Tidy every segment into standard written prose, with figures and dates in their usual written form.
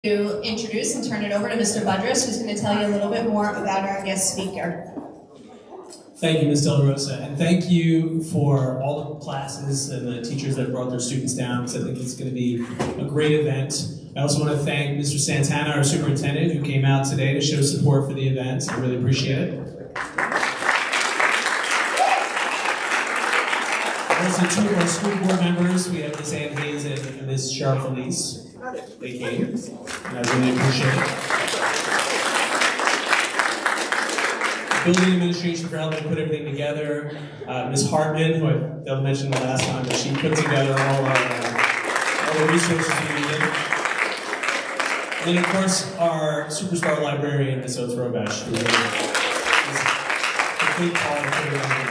To introduce and turn it over to Mr. Budrus, who's going to tell you a little bit more about our guest speaker. Thank you, Ms. Del Rosa, and thank you for all the classes and the teachers that brought their students down, because I think it's going to be a great event. I also want to thank Mr. Santana, our superintendent, who came out today to show support for the event. I really appreciate it. Also, two of our school board members, we have Ms. Ann Hayes and Ms. Cheryl Felice. They came, and I really appreciate it. Building administration for helping put everything together. Ms. Hartman, who I failed to mention the last time, but she put together all the resources we needed. And then, of course, our superstar librarian, Ms. Othrobash, who is a complete part of everything.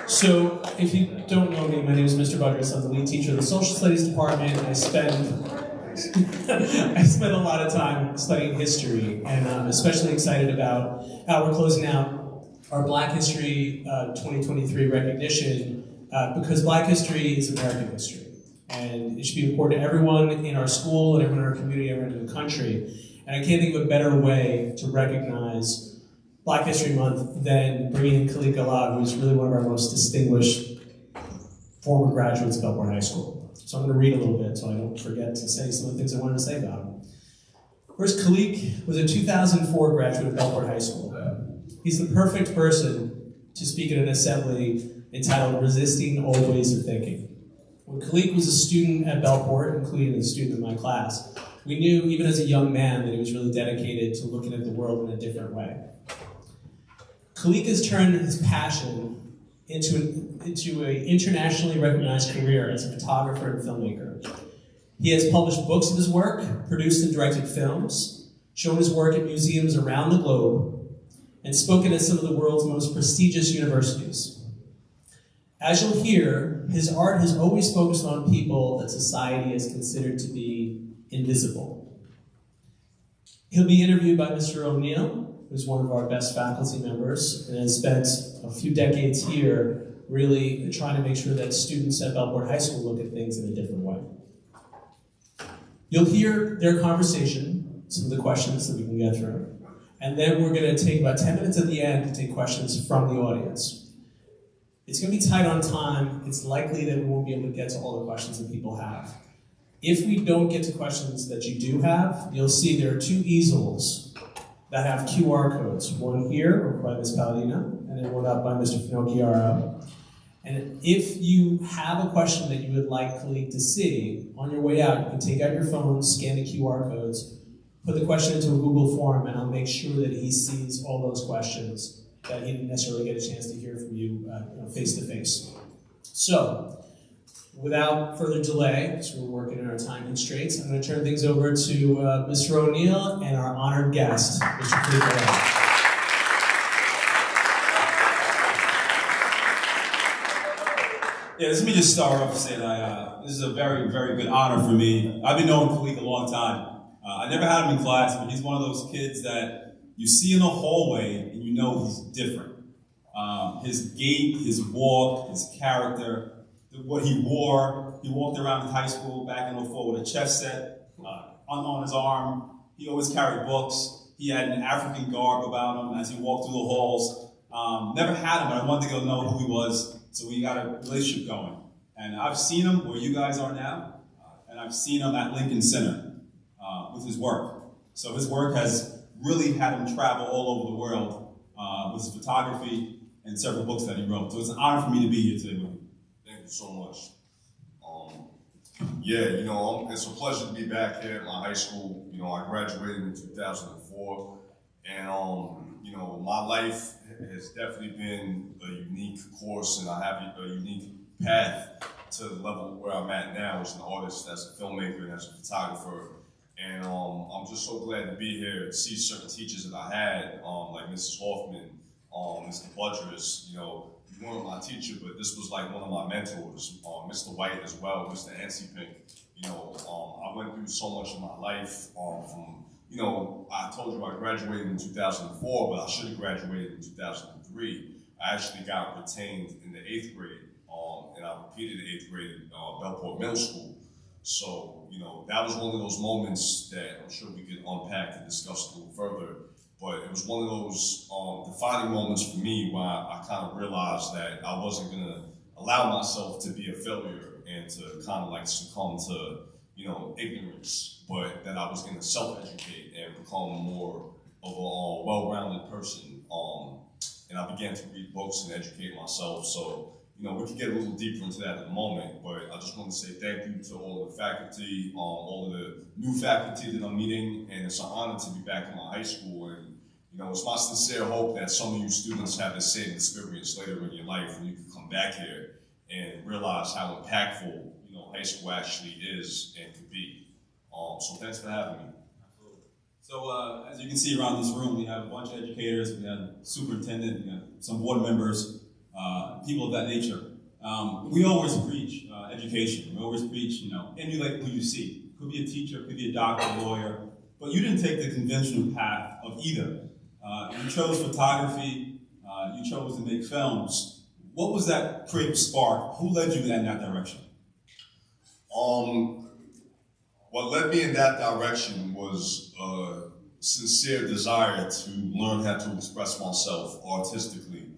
So, if you don't know me, my name is Mr. Budrus. I'm the lead teacher of the Social Studies Department, and I spend a lot of time studying history, and I'm especially excited about how we're closing out our Black History 2023 recognition, because Black history is American history, and it should be important to everyone in our school, and everyone in our community, everyone in the country. And I can't think of a better way to recognize Black History Month than bringing in Khalik Alad, who's really one of our most distinguished former graduates of Bellport High School. So I'm going to read a little bit so I don't forget to say some of the things I wanted to say about him. First, Khalik was a 2004 graduate of Bellport High School. He's the perfect person to speak at an assembly entitled Resisting Old Ways of Thinking. When Khalik was a student at Bellport, including a student in my class, we knew, even as a young man, that he was really dedicated to looking at the world in a different way. Khalik has turned his passion into an internationally recognized career as a photographer and filmmaker. He has published books of his work, produced and directed films, shown his work at museums around the globe, and spoken at some of the world's most prestigious universities. As you'll hear, his art has always focused on people that society has considered to be invisible. He'll be interviewed by Mr. O'Neill, who's one of our best faculty members, and has spent a few decades here really trying to make sure that students at Bellport High School look at things in a different way. You'll hear their conversation, some of the questions that we can get through, and then we're going to take about 10 minutes at the end to take questions from the audience. It's going to be tight on time. It's likely that we won't be able to get to all the questions that people have. If we don't get to questions that you do have, you'll see there are two easels that have QR codes. One here, by Ms. Palladino, and then one up by Mr. Finocchiaro. And if you have a question that you would like Khalik to see, on your way out, you can take out your phone, scan the QR codes, put the question into a Google form, and I'll make sure that he sees all those questions that he didn't necessarily get a chance to hear from you face to face. So, without further delay, because we're working on our time constraints, I'm going to turn things over to Mr. O'Neill and our honored guest, Mr. Khalik Alad. Yeah, let me just start off saying this is a very, very good honor for me. I've been knowing Khalik a long time. I never had him in class, but he's one of those kids that you see in the hallway and you know he's different. His gait, his walk, his character, what he wore. He walked around high school back in 04 with a chess set on his arm. He always carried books. He had an African garb about him as he walked through the halls. Never had him, but I wanted to go know who he was, so we got a relationship going. And I've seen him where you guys are now, and I've seen him at Lincoln Center with his work. So his work has really had him travel all over the world with his photography and several books that he wrote. So it's an honor for me to be here today with you. Thank you so much. Yeah, it's a pleasure to be back here at my high school. I graduated in 2004, and my life has definitely been a unique course, and I have a unique path to the level where I'm at now as an artist, as a filmmaker, and as a photographer. And I'm just so glad to be here and see certain teachers that I had, like Mrs. Hoffman, Mr. Budrus. You weren't my teacher, but this was like one of my mentors, Mr. White as well, Mr. Ansipink. I went through so much in my life I told you I graduated in 2004, but I should have graduated in 2003. I actually got retained in the 8th grade, and I repeated the 8th grade at Bellport Middle School. So, you know, that was one of those moments that I'm sure we could unpack and discuss a little further. But it was one of those defining moments for me where I kind of realized that I wasn't going to allow myself to be a failure and to kind of like succumb to, you know, ignorance, but that I was going to self-educate and become more of a well-rounded person. And I began to read books and educate myself. So, you know, we could get a little deeper into that in a moment, but I just want to say thank you to all of the faculty, all of the new faculty that I'm meeting, and it's an honor to be back in my high school. And, you know, it's my sincere hope that some of you students have the same experience later in your life when you can come back here and realize how impactful, you know, high school actually is and could be. So thanks for having me. So as you can see around this room, we have a bunch of educators, we have superintendent, we have some board members, people of that nature. We always preach education. We always preach, you know, emulate who you see. Could be a teacher, could be a doctor, a lawyer, but you didn't take the conventional path of either. You chose photography, you chose to make films. What was that creative spark? Who led you in that direction? What led me in that direction was a sincere desire to learn how to express myself artistically.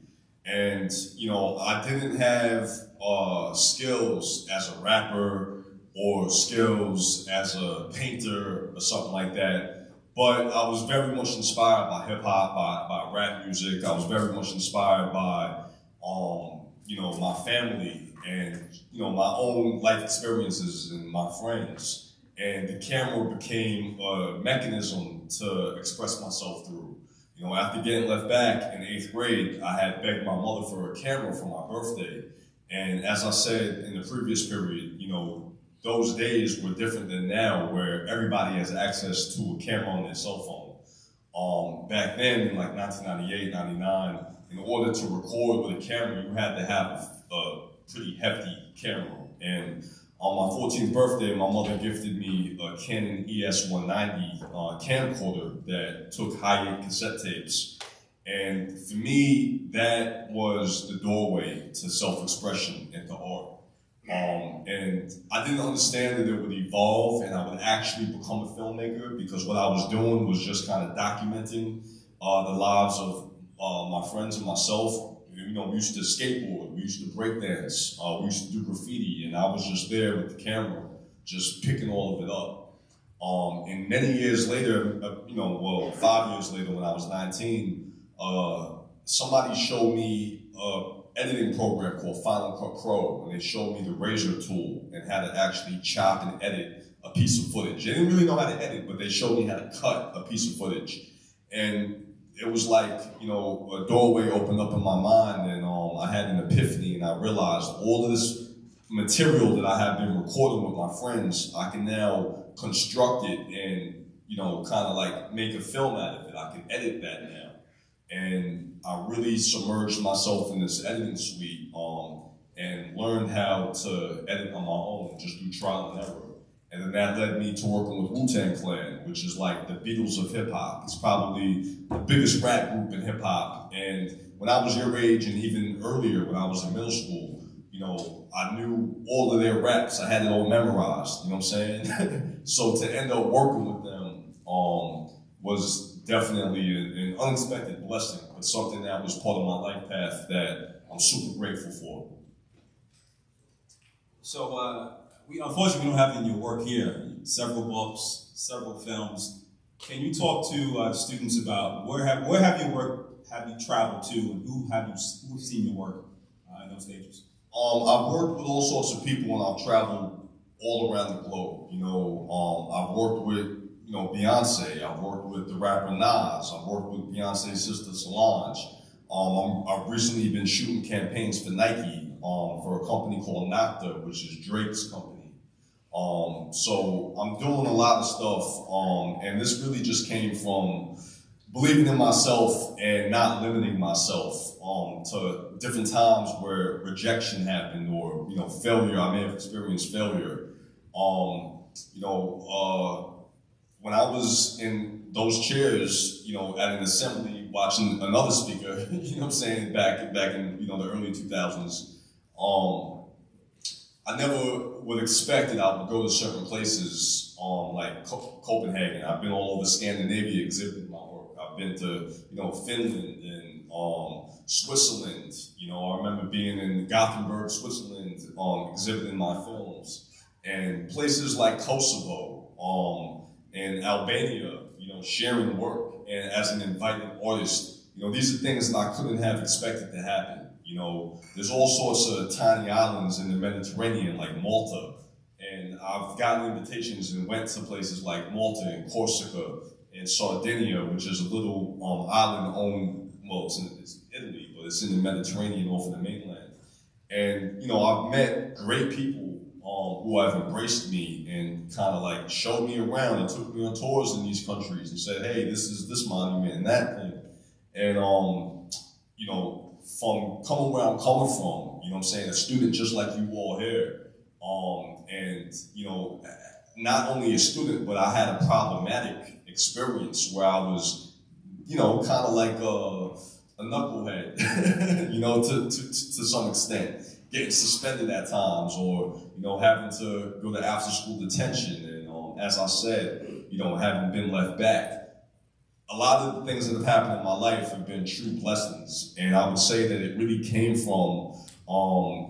And, you know, I didn't have skills as a rapper or skills as a painter or something like that, but I was very much inspired by hip hop, by rap music. I was very much inspired by, you know, my family and, you know, my own life experiences and my friends. And the camera became a mechanism to express myself through. You know, after getting left back in 8th grade, I had begged my mother for a camera for my birthday. And as I said in the previous period, you know, those days were different than now, where everybody has access to a camera on their cell phone. Back then, in like 1998, 99, in order to record with a camera, you had to have a pretty hefty camera. And on my 14th birthday, my mother gifted me a Canon ES-190 camcorder that took high-end cassette tapes. And for me, that was the doorway to self-expression and to art. And I didn't understand that it would evolve and I would actually become a filmmaker, because what I was doing was just kind of documenting the lives of my friends and myself. You know, we used to skateboard, we used to breakdance, we used to do graffiti, and I was just there with the camera, just picking all of it up. And many years later, you know, well, 5 years later when I was 19, somebody showed me an editing program called Final Cut Pro, and they showed me the razor tool and how to actually chop and edit a piece of footage. They didn't really know how to edit, but they showed me how to cut a piece of footage. And it was like, you know, a doorway opened up in my mind, and I had an epiphany, and I realized all of this material that I had been recording with my friends, I can now construct it and, you know, kind of like make a film out of it. I can edit that now. And I really submerged myself in this editing suite and learned how to edit on my own, just through trial and error. And then that led me to working with Wu-Tang Clan, which is like the Beatles of hip hop. It's probably the biggest rap group in hip hop. And when I was your age, and even earlier when I was in middle school, you know, I knew all of their raps. I had it all memorized, you know what I'm saying? So to end up working with them was definitely an unexpected blessing, but something that was part of my life path that I'm super grateful for. So, unfortunately, we don't have it in your work here. Several books, several films. Can you talk to students about where have you worked, have you traveled to, and who've seen your work in those stages? I've worked with all sorts of people, and I've traveled all around the globe. You know, I've worked with, you know, Beyonce. I've worked with the rapper Nas. I've worked with Beyonce's sister Solange. I've recently been shooting campaigns for Nike for a company called Nocta, which is Drake's company. So I'm doing a lot of stuff, and this really just came from believing in myself and not limiting myself to different times where rejection happened, or, you know, failure. I may have experienced failure. You know, when I was in those chairs, you know, at an assembly watching another speaker, you know what I'm saying, back in, you know, the early 2000s, I never would expect that I would go to certain places, like Copenhagen. I've been all over Scandinavia exhibiting my work. I've been to, Finland and Switzerland. I remember being in Gothenburg, Switzerland, exhibiting my films, and places like Kosovo, and Albania. Sharing work and as an invited artist. These are things that I couldn't have expected to happen. There's all sorts of tiny islands in the Mediterranean, like Malta, and I've gotten invitations and went to places like Malta and Corsica and Sardinia, which is a little island owned, well, it's Italy, but it's in the Mediterranean off of the mainland. And, I've met great people who have embraced me and kind of like showed me around and took me on tours in these countries and said, hey, this is this monument and that thing. And, from coming where I'm coming from, a student just like you all here, and, not only a student, but I had a problematic experience where I was, kind of like a knucklehead, to some extent, getting suspended at times, or having to go to after-school detention, and as I said, having been left back. A lot of the things that have happened in my life have been true blessings, and I would say that it really came from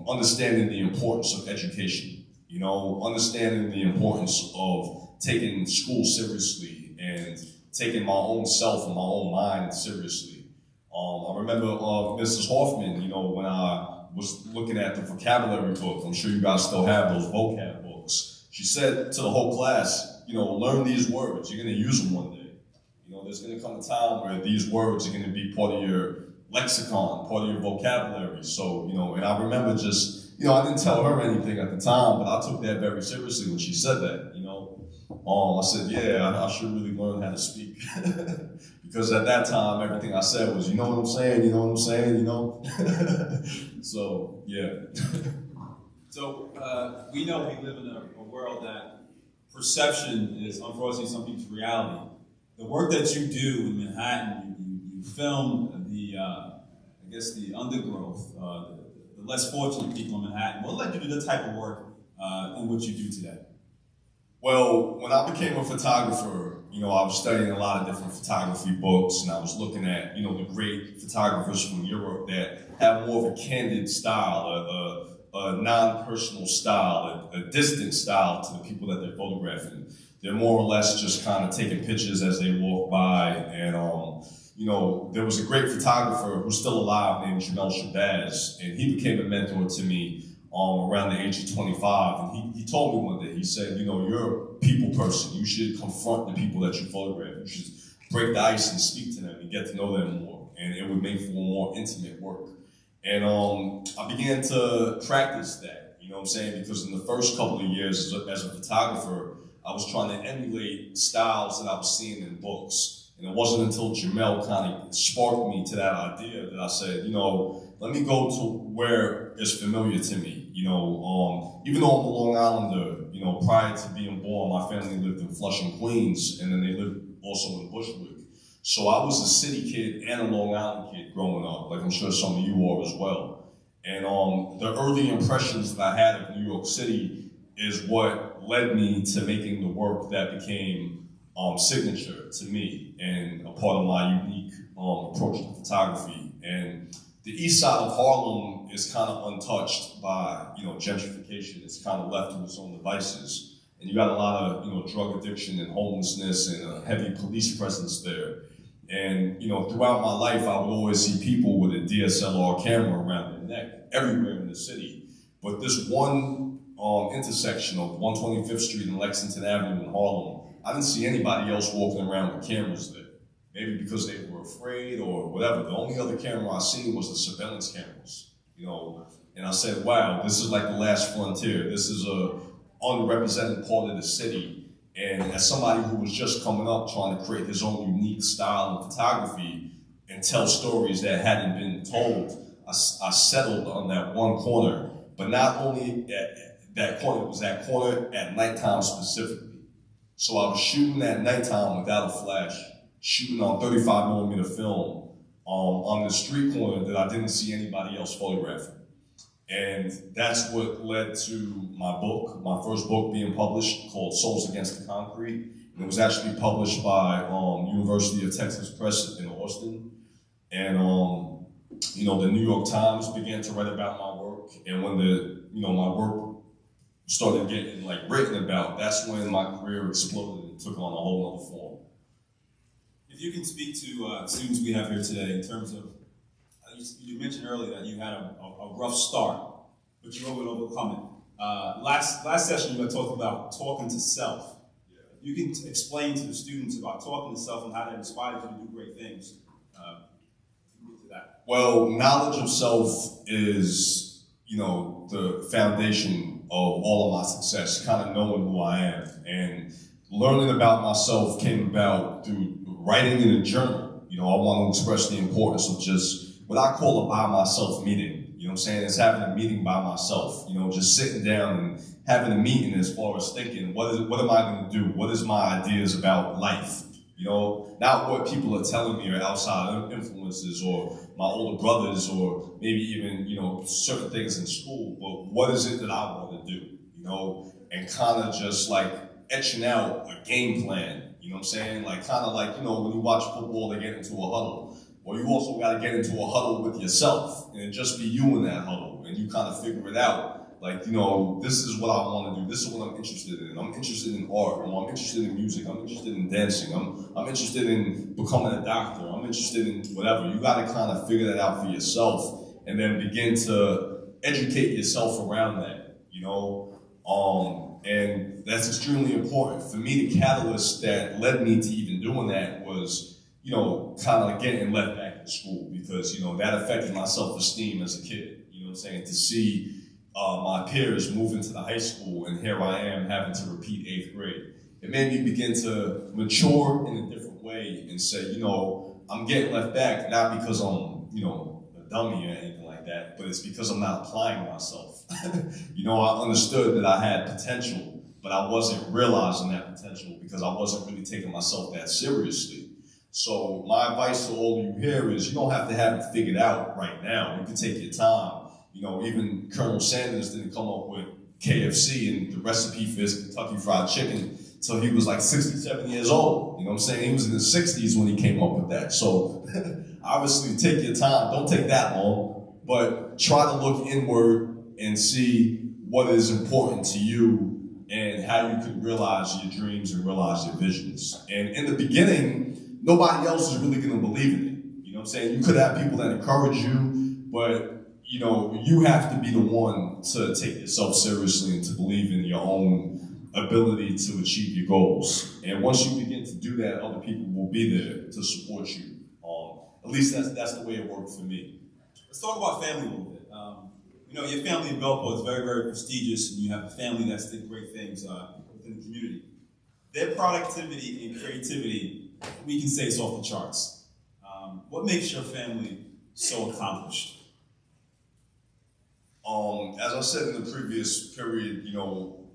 understanding the importance of education. Understanding the importance of taking school seriously and taking my own self and my own mind seriously. I remember Mrs. Hoffman, when I was looking at the vocabulary book, I'm sure you guys still have those vocab books. She said to the whole class, learn these words. You're going to use them one day. There's going to come a time where these words are going to be part of your lexicon, part of your vocabulary. So, and I remember just, I didn't tell her anything at the time, but I took that very seriously when she said that, I said, yeah, I should really learn how to speak. Because at that time, everything I said was, you know what I'm saying, So, yeah. So, we know we live in a world that perception is, unfortunately, some people's reality. The work that you do in Manhattan, you film the undergrowth, the less fortunate people in Manhattan. What led you to the type of work in what you do today? Well, when I became a photographer, I was studying a lot of different photography books, and I was looking at, the great photographers from Europe that have more of a candid style, a non-personal style, a distant style to the people that they're photographing. They're more or less just kind of taking pictures as they walk by. And, there was a great photographer who's still alive named Jamel Shabazz, and he became a mentor to me around the age of 25. And he told me one day, he said, you're a people person. You should confront the people that you photograph. You should break the ice and speak to them and get to know them more. And it would make for more intimate work. And I began to practice that, because in the first couple of years as a photographer, I was trying to emulate styles that I was seeing in books. And it wasn't until Jamel kind of sparked me to that idea that I said, let me go to where it's familiar to me. Even though I'm a Long Islander, prior to being born, my family lived in Flushing, Queens, and then they lived also in Bushwick. So I was a city kid and a Long Island kid growing up, like I'm sure some of you are as well. And the early impressions that I had of New York City is what led me to making the work that became signature to me and a part of my unique approach to photography. And the east side of Harlem is kind of untouched by, gentrification. It's kind of left to its own devices. And you got a lot of, drug addiction and homelessness and a heavy police presence there. And, throughout my life, I would always see people with a DSLR camera around their neck everywhere in the city. But this one intersection of 125th Street and Lexington Avenue in Harlem, I didn't see anybody else walking around with cameras there. Maybe because they were afraid or whatever. The only other camera I seen was the surveillance cameras, And I said, wow, this is like the last frontier. This is a unrepresented part of the city. And as somebody who was just coming up trying to create his own unique style in photography and tell stories that hadn't been told, I settled on that one corner. But not only that corner, it was that corner at nighttime specifically. So I was shooting at nighttime without a flash, shooting on 35mm film on the street corner that I didn't see anybody else photographing. And that's what led to my book, my first book being published, called Souls Against the Concrete. And it was actually published by University of Texas Press in Austin. And you know, the New York Times began to write about my work. And when my work started getting like written about, that's when my career exploded and took on a whole other form. If you can speak to students we have here today in terms of, you mentioned earlier that you had a rough start, but you were able to overcome it. Last session you had talked about talking to self. You can explain to the students about talking to self and how that inspires you to do great things. To that. Well, knowledge of self is, you know, the foundation of all of my success, kind of knowing who I am. And learning about myself came about through writing in a journal. You know, I want to express the importance of just what I call a by myself meeting. You know what I'm saying? It's having a meeting by myself. You know, just sitting down and having a meeting as far as thinking, what am I going to do? What is my ideas about life? You know, not what people are telling me or outside influences or my older brothers or maybe even, you know, certain things in school, but what is it that I want to do? You know, and kind of just like etching out a game plan. You know what I'm saying? Like kind of like, you know, when you watch football, they get into a huddle. Well, you also got to get into a huddle with yourself and just be you in that huddle and you kind of figure it out. Like, you know, this is what I want to do. This is what I'm interested in. I'm interested in art. Or I'm interested in music. I'm interested in dancing. I'm interested in becoming a doctor. I'm interested in whatever. You got to kind of figure that out for yourself and then begin to educate yourself around that, you know? And that's extremely important. For me, the catalyst that led me to even doing that was, you know, kind of like getting left back in school because, you know, that affected my self-esteem as a kid. You know what I'm saying? To see my peers move into the high school and here I am having to repeat 8th grade. It made me begin to mature in a different way and say, you know, I'm getting left back not because I'm, you know, a dummy or anything like that, but it's because I'm not applying myself. You know, I understood that I had potential, but I wasn't realizing that potential because I wasn't really taking myself that seriously. So my advice to all of you here is you don't have to have it figured out right now. You can take your time. You know, even Colonel Sanders didn't come up with KFC and the recipe for his Kentucky Fried Chicken until he was like 67 years old. You know what I'm saying? He was in his 60s when he came up with that. So obviously take your time. Don't take that long, but try to look inward and see what is important to you and how you can realize your dreams and realize your visions. And in the beginning, nobody else is really going to believe in it. You know what I'm saying? You could have people that encourage you, but you know, you have to be the one to take yourself seriously and to believe in your own ability to achieve your goals. And once you begin to do that, other people will be there to support you. At least that's the way it worked for me. Let's talk about family a little bit. You know, your family in Bellport is very, very prestigious, and you have a family that's did great things within the community. Their productivity and creativity, we can say, is off the charts. What makes your family so accomplished? As I said in the previous period, you know,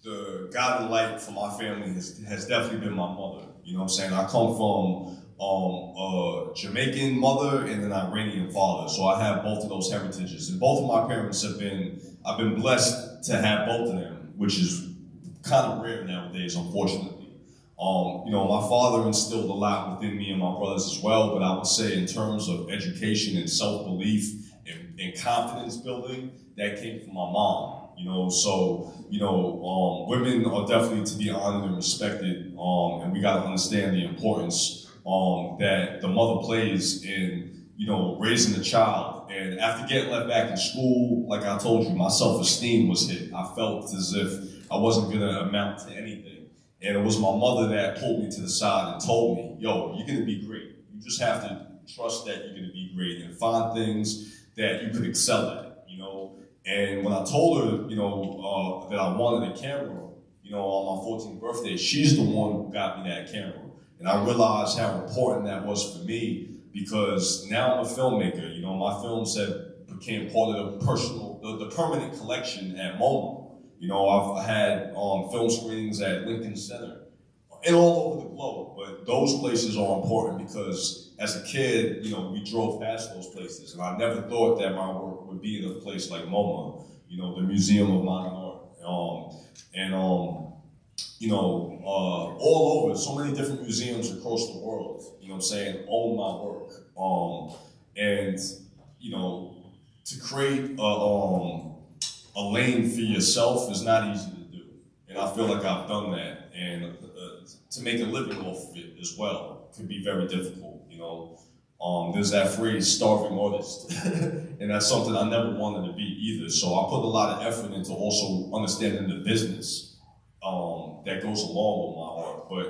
the guiding light for my family has definitely been my mother. You know what I'm saying? I come from a Jamaican mother and an Iranian father, so I have both of those heritages. And both of my parents I've been blessed to have both of them, which is kind of rare nowadays, unfortunately. You know, my father instilled a lot within me and my brothers as well, but I would say in terms of education and self-belief and confidence building, that came from my mom. You know, so, you know, women are definitely to be honored and respected, and we got to understand the importance that the mother plays in, you know, raising a child. And after getting left back in school, like I told you, my self-esteem was hit. I felt as if I wasn't going to amount to anything. And it was my mother that pulled me to the side and told me, yo, you're going to be great. You just have to trust that you're going to be great and find things that you could excel at, you know. And when I told her, you know, that I wanted a camera, you know, on my 14th birthday, she's the one who got me that camera. And I realized how important that was for me because now I'm a filmmaker. You know, my films became part of the permanent collection at MoMA. You know, I've had film screenings at Lincoln Center. and all over the globe. But those places are important because as a kid, you know, we drove past those places, and I never thought that my work would be in a place like MoMA, you know, the Museum of Modern Art. You know, all over, so many different museums across the world, you know what I'm saying, own my work. And, you know, to create a lane for yourself is not easy to do. And I feel like I've done that. And to make a living off of it as well could be very difficult, you know. There's that phrase, starving artist, and that's something I never wanted to be either. So I put a lot of effort into also understanding the business that goes along with my art. But,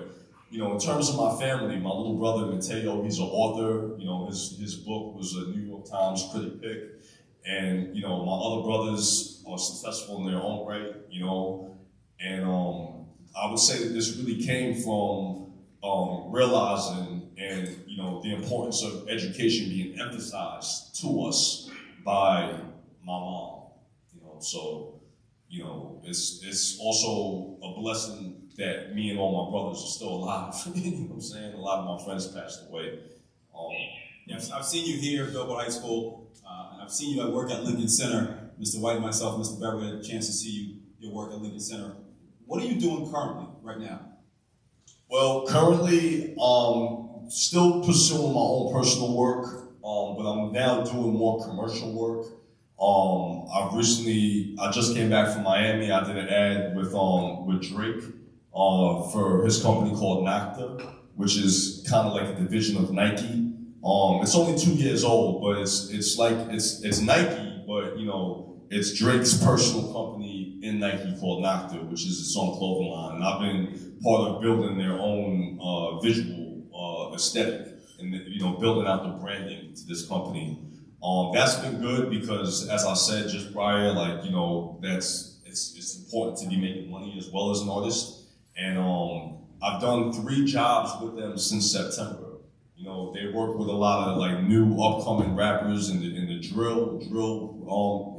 you know, in terms of my family, my little brother Mateo, he's an author. You know, his book was a New York Times critic pick. And, you know, my other brothers are successful in their own right, you know. And I would say that this really came from realizing and, you know, the importance of education being emphasized to us by my mom, you know. So, you know, it's also a blessing that me and all my brothers are still alive. You know what I'm saying? A lot of my friends passed away. Yes, I've seen you here at Bellport High School, and I've seen you at work at Lincoln Center. Mr. White and myself, Mr. Beverly, had a chance to see your work at Lincoln Center. What are you doing currently, right now? Well, currently, still pursuing my own personal work, but I'm now doing more commercial work. I just came back from Miami. I did an ad with Drake for his company called Nocta, which is kind of like a division of Nike. It's only 2 years old, but it's Nike, but you know, it's Drake's personal company in Nike called Nocta, which is its own clothing line. And I've been part of building their own visual aesthetic and, you know, building out the branding to this company. That's been good because, as I said just prior, like, you know, it's important to be making money as well as an artist. And I've done 3 jobs with them since September. You know, they work with a lot of like new upcoming rappers in the drill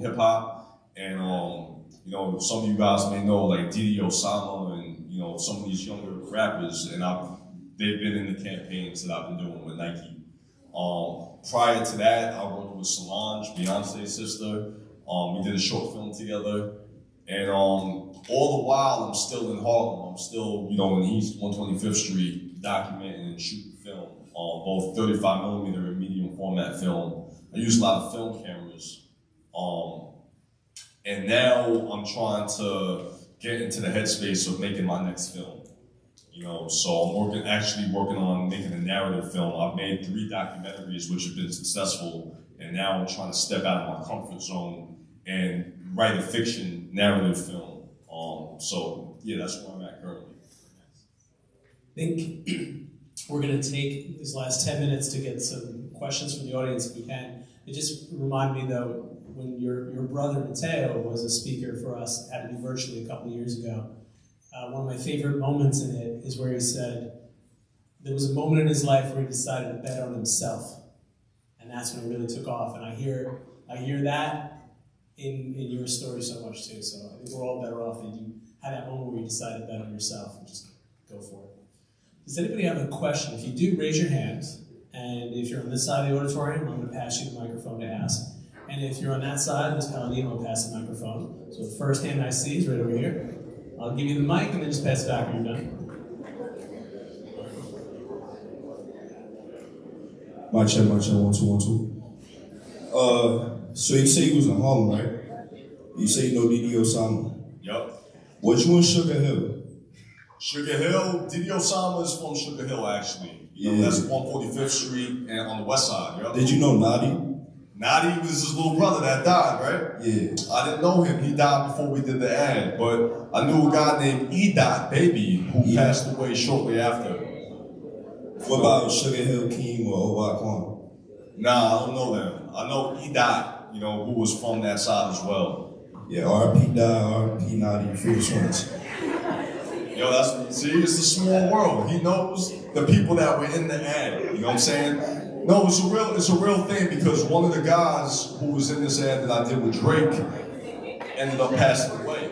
hip hop, and you know, some of you guys may know like Didi Osama and, you know, some of these younger rappers, and they've been in the campaigns that I've been doing with Nike. Prior to that, I worked with Solange, Beyonce's sister. We did a short film together, and all the while I'm still in Harlem. I'm still, you know, in East 125th Street, documenting and shooting film. Both 35mm and medium format film. I use a lot of film cameras. And now I'm trying to get into the headspace of making my next film. You know, so I'm actually working on making a narrative film. I've made 3 documentaries which have been successful, and now I'm trying to step out of my comfort zone and write a fiction narrative film. So yeah, that's where I'm at currently. I think we're going to take these last 10 minutes to get some questions from the audience if we can. It just reminded me though, when your brother Mateo was a speaker for us, had to be virtually a couple of years ago. One of my favorite moments in it is where he said, there was a moment in his life where he decided to bet on himself. And that's when it really took off. And I hear that in your story so much too. So I think we're all better off that you had that moment where you decided to bet on yourself and just go for it. Does anybody have a question? If you do, raise your hand. And if you're on this side of the auditorium, I'm going to pass you the microphone to ask. And if you're on that side, Ms. Palladino will pass the microphone. So the first hand I see is right over here. I'll give you the mic and then just pass it back when you're done. Mic check, 1 2 1 2. So you say you was in Harlem, right? You say you know Didi Osama. Yup. What you in Sugar Hill? Sugar Hill, Didi Osama is from Sugar Hill, actually. You know, that's 145th Street and on the west side. Yep. Did you know Nadi? Nadi was his little brother that died, right? Yeah. I didn't know him. He died before we did the ad, but I knew a guy named E-Dot Baby who passed away shortly after. What about Sugar Hill Keem or Owa Kwan? Nah, I don't know them. I know E-Dot, you know, who was from that side as well. Yeah, R.P. Dot, R.P. Nadi, Fierce Ones. Yo, it's a small world. He knows the people that were in the ad. You know what I'm saying? No, it's a real thing because one of the guys who was in this ad that I did with Drake ended up passing away.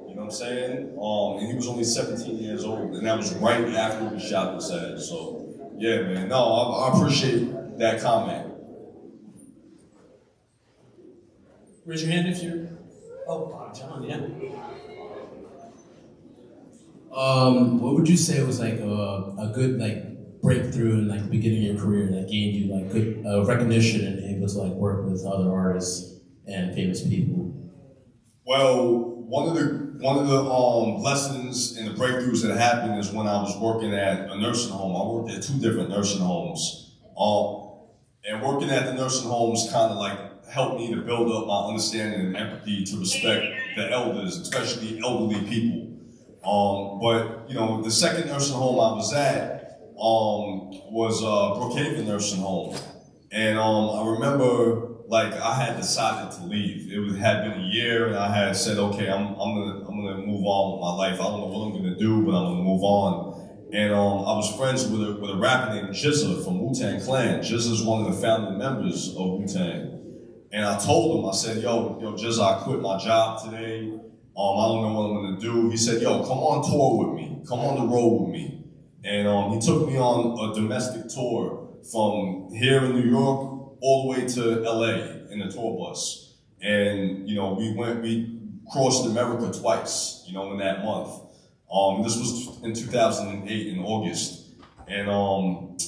You know what I'm I'm saying? And he was only 17 years old, and that was right after we shot this ad. So, yeah, man. No, I appreciate that comment. Raise your hand if you're. Oh, John, yeah. What would you say was like a good like breakthrough in like the beginning of your career that gained you like good recognition and able to like work with other artists and famous people? Well, one of the lessons and the breakthroughs that happened is when I was working at a nursing home. I worked at 2 different nursing homes, and working at the nursing homes kind of like helped me to build up my understanding and empathy to respect the elders, especially elderly people. But you know, the second nursing home I was at was Brookhaven Nursing Home, and I remember like I had decided to leave. It had been a year, and I had said, okay, I'm gonna move on with my life. I don't know what I'm gonna do, but I'm gonna move on. And I was friends with a rapper named GZA from Wu-Tang Clan. GZA is one of the founding members of Wu-Tang. And I told him, I said, yo, GZA, I quit my job today. I don't know what I'm gonna do. He said, yo, come on tour with me. Come on the road with me. And he took me on a domestic tour from here in New York all the way to LA in a tour bus. And, you know, we crossed America twice, you know, in that month. This was in 2008 in August. And,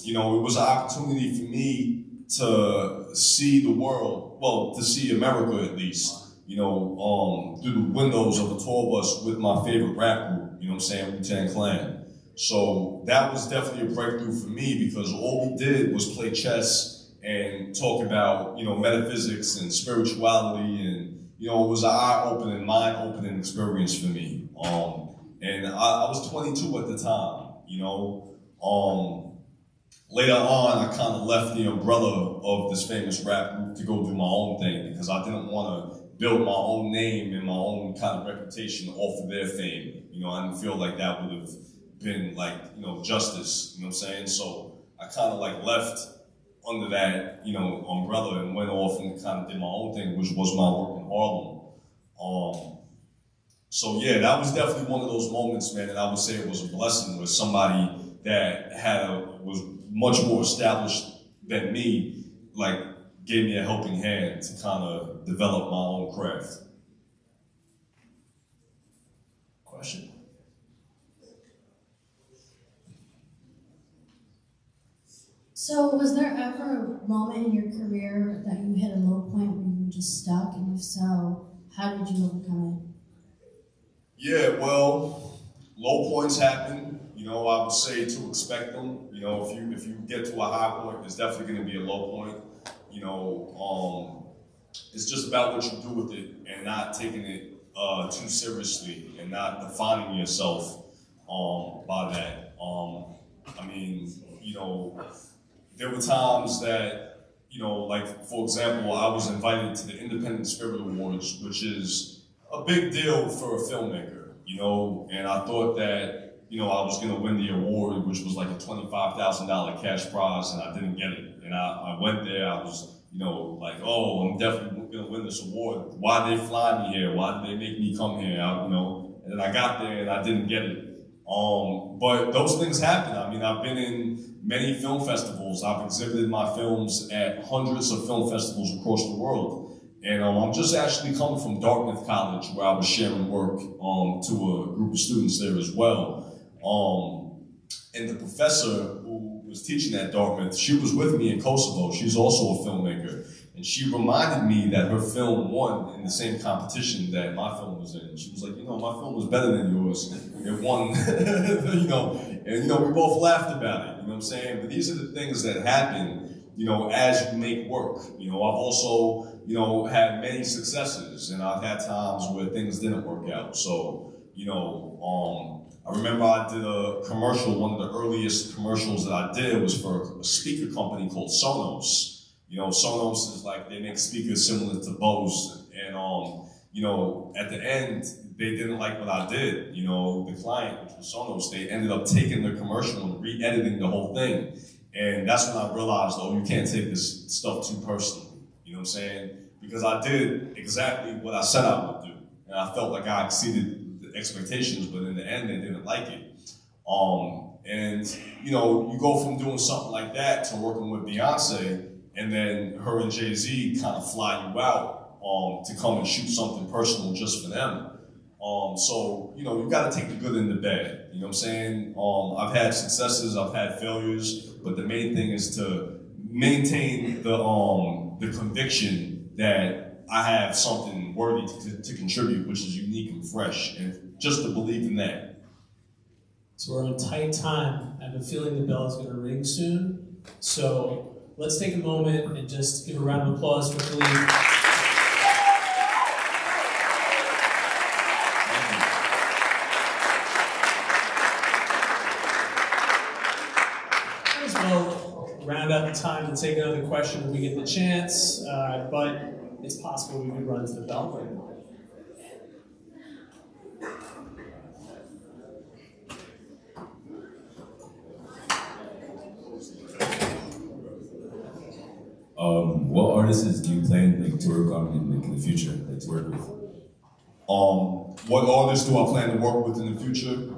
you know, it was an opportunity for me to see the world, well, to see America at least, you know, through the windows of a tour bus with my favorite rap group, you know what I'm saying, Wu-Tang Clan. So that was definitely a breakthrough for me because all we did was play chess and talk about, you know, metaphysics and spirituality, and, you know, it was an eye-opening, mind-opening experience for me. And I was 22 at the time, you know. Later on, I kind of left the umbrella of this famous rap group to go do my own thing because I didn't want to build my own name and my own kind of reputation off of their fame. You know, I didn't feel like that would have been like, you know, justice, you know what I'm saying? So I kind of like left under that, you know, umbrella and went off and kind of did my own thing, which was my work in Harlem. So yeah, that was definitely one of those moments, man, and I would say it was a blessing with somebody that was much more established than me, like gave me a helping hand to kind of develop my own craft. Question? So was there ever a moment in your career that you hit a low point where you were just stuck? And if so, how did you overcome it? Yeah, well, low points happen. You know, I would say to expect them. You know, if you get to a high point, there's definitely going to be a low point. You know, it's just about what you do with it and not taking it too seriously and not defining yourself by that. I mean, you know, there were times that, you know, like, for example, I was invited to the Independent Spirit Awards, which is a big deal for a filmmaker, you know, and I thought that, you know, I was going to win the award, which was like a $25,000 cash prize, and I didn't get it. And I went there, I was, you know, like, oh, I'm definitely going to win this award. Why did they fly me here? Why did they make me come here? You know, and then I got there and I didn't get it. But those things happen. I mean, I've been in many film festivals. I've exhibited my films at hundreds of film festivals across the world. And I'm just actually coming from Dartmouth College, where I was sharing work to a group of students there as well. And the professor who was teaching at Dartmouth, she was with me in Kosovo. She's also a filmmaker. And she reminded me that her film won in the same competition that my film was in. She was like, you know, my film was better than yours. It won, you know, and, you know, we both laughed about it, you know what I'm saying? But these are the things that happen, you know, as you make work. You know, I've also, you know, had many successes, and I've had times where things didn't work out. So, you know, I remember I did a commercial. One of the earliest commercials that I did was for a speaker company called Sonos. You know, Sonos is like, they make speakers similar to Bose. And, you know, at the end, they didn't like what I did. You know, the client, which was Sonos, they ended up taking the commercial and re-editing the whole thing. And that's when I realized, oh, you can't take this stuff too personally. You know what I'm saying? Because I did exactly what I set out to do. And I felt like I exceeded expectations, but in the end, they didn't like it. And you know, you go from doing something like that to working with Beyonce, and then her and Jay-Z kind of fly you out to come and shoot something personal just for them. So, you know, you got to take the good and the bad. You know what I'm saying? I've had successes, I've had failures, but the main thing is to maintain the conviction that I have something worthy to contribute, which is unique and fresh, and just to believe in that. So we're on tight time. I have a feeling the bell is going to ring soon. So let's take a moment and just give a round of applause for Khalid. Might as well round out the time to take another question when we get the chance, but it's possible we could run to the bell. What artists do you plan to work on in the future, to work with? What artists do I plan to work with in the future?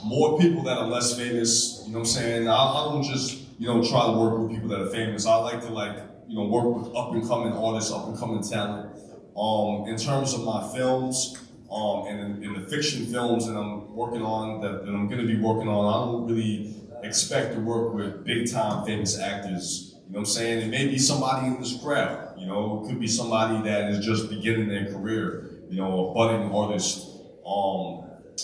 More people that are less famous, you know what I'm saying? I don't just, you know, try to work with people that are famous. I like to you know, work with up-and-coming artists, up-and-coming talent. In terms of my films, and in the fiction films that I'm working on, that I'm gonna be working on, I don't really expect to work with big-time famous actors. You know what I'm saying? It may be somebody in this crowd, you know, it could be somebody that is just beginning their career, you know, a budding artist.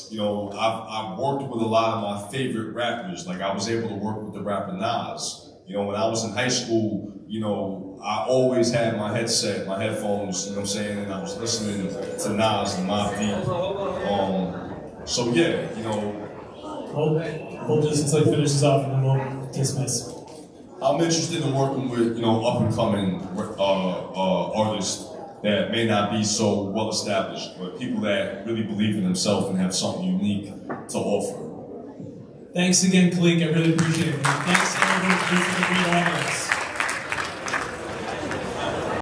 You know, I've worked with a lot of my favorite rappers. Like, I was able to work with the rapper Nas. You know, when I was in high school, you know, I always had my headset, my headphones, you know what I'm saying, and I was listening to Nas and Mobb Deep. So yeah, you know. Hold just until he finishes off and then we'll dismiss. I'm interested in working with, you know, up-and-coming artists that may not be so well-established, but people that really believe in themselves and have something unique to offer. Thanks again, Khalid. I really appreciate it. Thanks everyone for